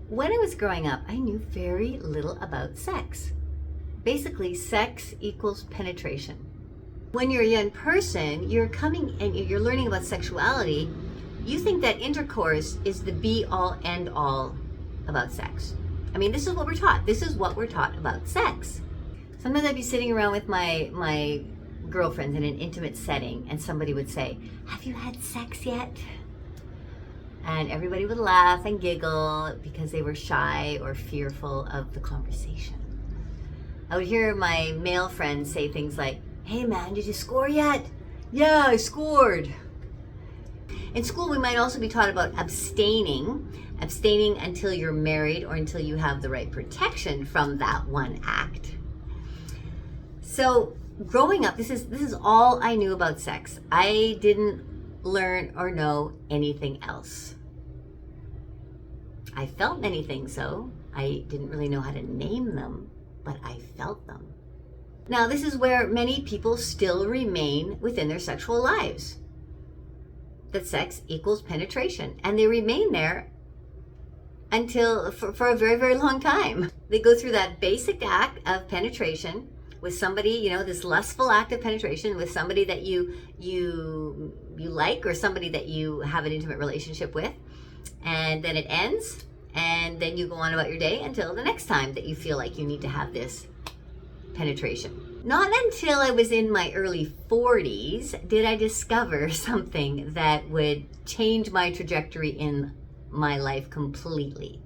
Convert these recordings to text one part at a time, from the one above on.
When I was growing up, I knew very little about sex. Basically, sex equals penetration. When you're a young person, you're coming and you're learning about sexuality, you think that intercourse is the be-all, end-all about sex. I mean, this is what we're taught. This is what we're taught about sex. Sometimes I'd be sitting around with my girlfriends in an intimate setting, and somebody would say, "Have you had sex yet?" And everybody would laugh and giggle because they were shy or fearful of the conversation. I would hear my male friends say things like, "Hey man, did you score yet?" "Yeah, I scored." In school, we might also be taught about abstaining until you're married or until you have the right protection from that one act. So growing up, this is all I knew about sex. I didn't learn or know anything else. I felt many things though. I didn't really know how to name them, but I felt them. Now, this is where many people still remain within their sexual lives. That sex equals penetration, and they remain there until for a very, very long time. They go through that basic act of penetration with somebody, this lustful act of penetration with somebody that you like, or somebody that you have an intimate relationship with, and then it ends, and then you go on about your day until the next time that you feel like you need to have this penetration. Not until I was in my early 40s did I discover something that would change my trajectory in my life completely.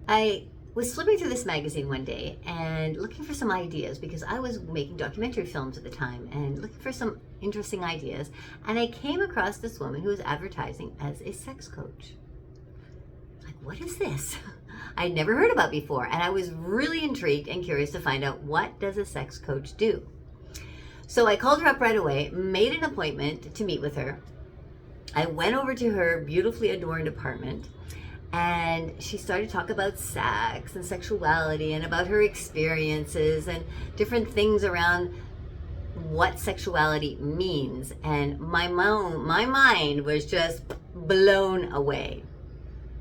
I was flipping through this magazine one day and looking for some ideas, because I was making documentary films at the time and looking for some interesting ideas, and I came across this woman who was advertising as a sex coach. Like, what is this? I'd never heard about before, and I was really intrigued and curious to find out, what does a sex coach do? So I called her up right away, made an appointment to meet with her. I went over to her beautifully adorned apartment, and she started to talk about sex and sexuality and about her experiences and different things around what sexuality means. And my mind was just blown away.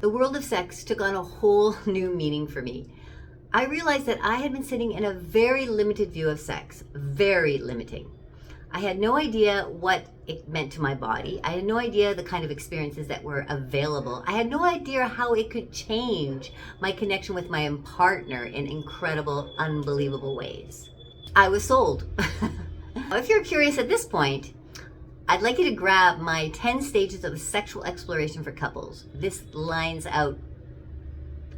The world of sex took on a whole new meaning for me. I realized that I had been sitting in a very limited view of sex, very limiting. I had no idea what it meant to my body. I had no idea the kind of experiences that were available. I had no idea how it could change my connection with my partner in incredible, unbelievable ways. I was sold. If you're curious at this point, I'd like you to grab my 10 stages of sexual exploration for couples. This lines out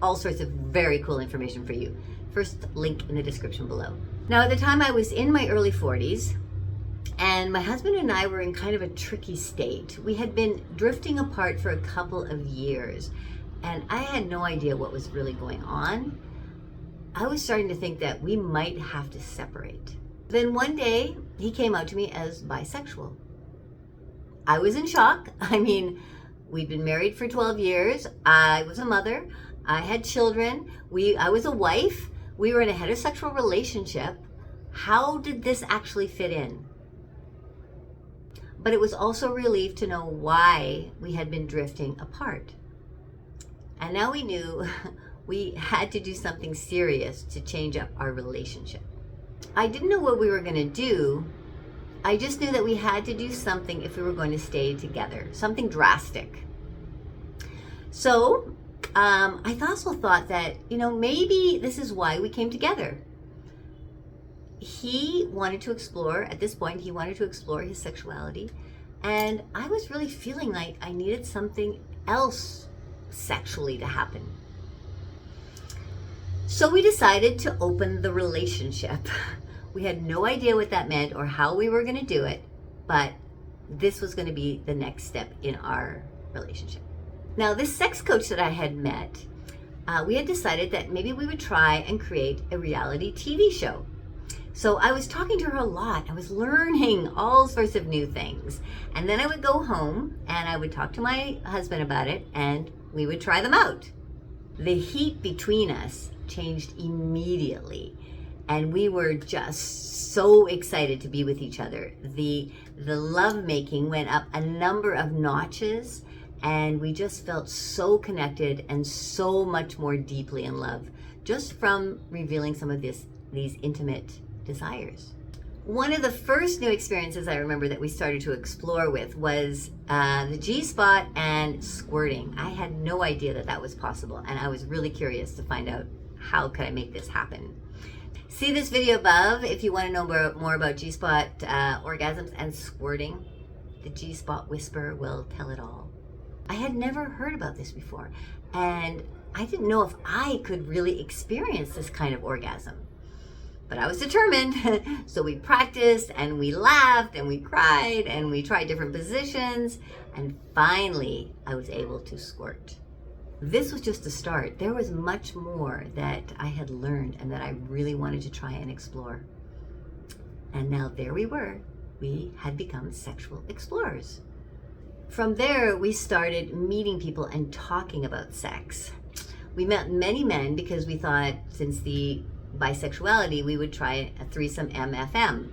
all sorts of very cool information for you. First link in the description below. Now, at the time, I was in my early 40s, and my husband and I were in kind of a tricky state. We had been drifting apart for a couple of years, and I had no idea what was really going on. I was starting to think that we might have to separate. Then one day, he came out to me as bisexual. I was in shock. I mean, we'd been married for 12 years. I was a mother. I had children. I was a wife. We were in a heterosexual relationship. How did this actually fit in? But it was also a relief to know why we had been drifting apart. And now we knew we had to do something serious to change up our relationship. I didn't know what we were going to do. I just knew that we had to do something if we were going to stay together, something drastic. So I also thought that, maybe this is why we came together. He wanted to explore, at this point, his sexuality. And I was really feeling like I needed something else sexually to happen. So we decided to open the relationship. We had no idea what that meant or how we were going to do it, but this was going to be the next step in our relationship. Now, this sex coach that I had met, we had decided that maybe we would try and create a reality TV show. So I was talking to her a lot. I was learning all sorts of new things. And then I would go home and I would talk to my husband about it, and we would try them out. The heat between us changed immediately. And we were just so excited to be with each other. The lovemaking went up a number of notches, And we just felt so connected and so much more deeply in love just from revealing some of these intimate desires. One of the first new experiences I remember that we started to explore with was the G-spot and squirting. I had no idea that that was possible, and I was really curious to find out how could I make this happen. See this video above if you want to know more about G-spot orgasms and squirting. The G-spot whisperer will tell it all. I had never heard about this before, and I didn't know if I could really experience this kind of orgasm. But I was determined, so we practiced and we laughed and we cried and we tried different positions, and finally I was able to squirt. This was just the start. There was much more that I had learned and that I really wanted to try and explore. And now there we were. We had become sexual explorers. From there, we started meeting people and talking about sex. We met many men because we thought, since the bisexuality, we would try a threesome MFM.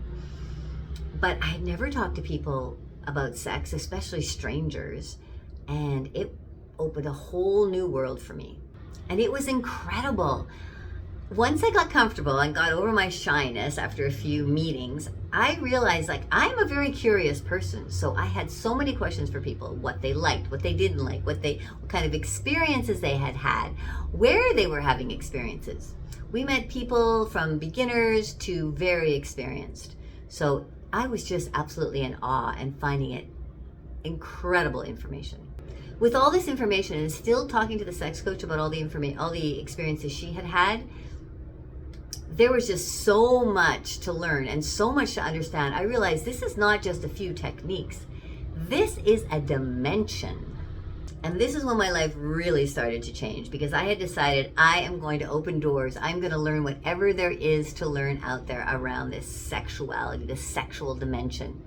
But I had never talked to people about sex, especially strangers, and it opened a whole new world for me. And it was incredible. Once I got comfortable and got over my shyness after a few meetings, I realized I'm a very curious person. So I had so many questions for people: what they liked, what they didn't like, what kind of experiences they had had, where they were having experiences. We met people from beginners to very experienced. So I was just absolutely in awe and finding it incredible information. With all this information and still talking to the sex coach about all the experiences she had had, there was just so much to learn and so much to understand. I realized this is not just a few techniques. This is a dimension. And this is when my life really started to change, because I had decided I am going to open doors. I'm going to learn whatever there is to learn out there around this sexuality, this sexual dimension.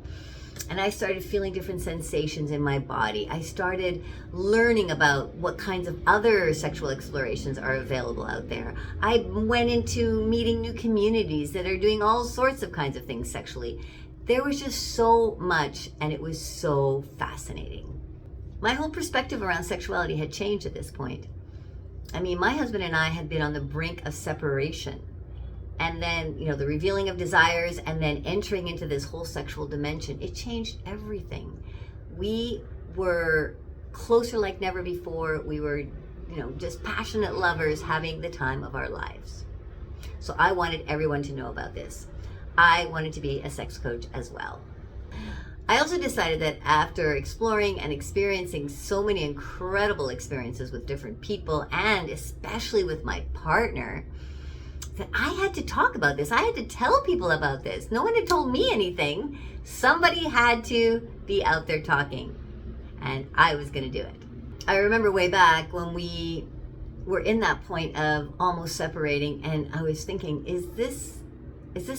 And I started feeling different sensations in my body. I started learning about what kinds of other sexual explorations are available out there. I went into meeting new communities that are doing all sorts of kinds of things sexually. There was just so much, and it was so fascinating. My whole perspective around sexuality had changed at this point. I mean, my husband and I had been on the brink of separation. And then, the revealing of desires, and then entering into this whole sexual dimension, it changed everything. We were closer like never before. We were, just passionate lovers having the time of our lives. So I wanted everyone to know about this. I wanted to be a sex coach as well. I also decided that after exploring and experiencing so many incredible experiences with different people, and especially with my partner, that I had to talk about this. I had to tell people about this. No one had told me anything. Somebody had to be out there talking, and I was going to do it. I remember way back when we were in that point of almost separating, and I was thinking, is this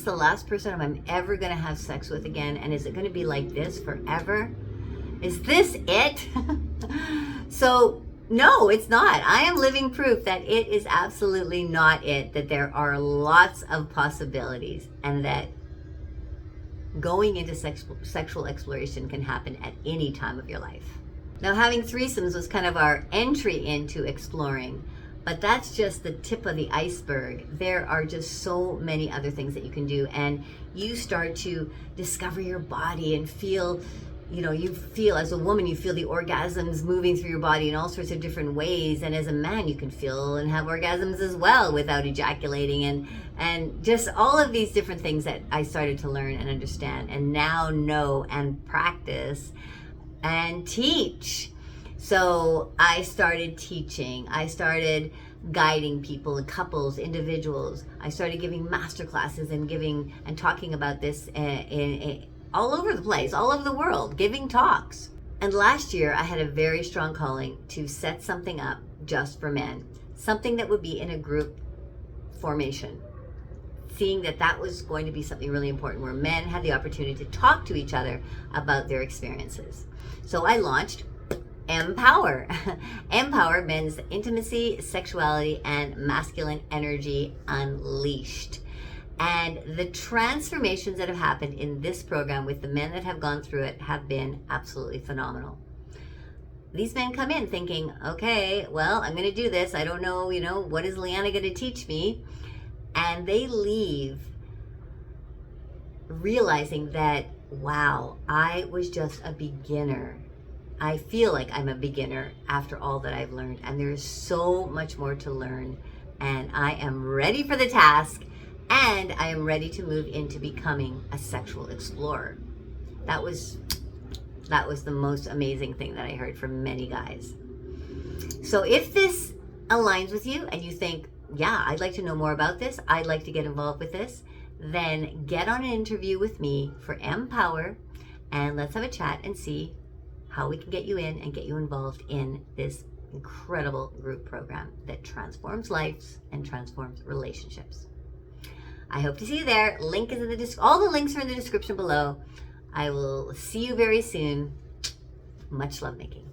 the last person I'm ever going to have sex with again? And is it going to be like this forever? Is this it? So no, it's not. I am living proof that it is absolutely not it, that there are lots of possibilities, and that going into sexual exploration can happen at any time of your life. Now, having threesomes was kind of our entry into exploring, but that's just the tip of the iceberg. There are just so many other things that you can do, and you start to discover your body and feel, you feel, as a woman, you feel the orgasms moving through your body in all sorts of different ways. And as a man, you can feel and have orgasms as well without ejaculating, and just all of these different things that I started to learn and understand, and now know and practice and teach. So I started teaching. I started guiding people, couples, individuals. I started giving master classes and talking about this all over the place, all over the world, giving talks. And last year, I had a very strong calling to set something up just for men, something that would be in a group formation, seeing that was going to be something really important, where men had the opportunity to talk to each other about their experiences. So I launched Empower. Empower men's intimacy, sexuality, and masculine energy unleashed. And the transformations that have happened in this program with the men that have gone through it have been absolutely phenomenal. these men come in thinking, okay, well, I'm going to do this. I don't know, what is Leanna going to teach me? And they leave realizing that, wow, I was just a beginner. I feel like I'm a beginner after all that I've learned, and there's so much more to learn, and I am ready for the task, and I am ready to move into becoming a sexual explorer. That was the most amazing thing that I heard from many guys. So if this aligns with you and you think, yeah, I'd like to know more about this, I'd like to get involved with this, then get on an interview with me for Empower, and let's have a chat and see how we can get you in and get you involved in this incredible group program that transforms lives and transforms relationships. I hope to see you there. Link is in the all the links are in the description below. I will see you very soon. Much love making.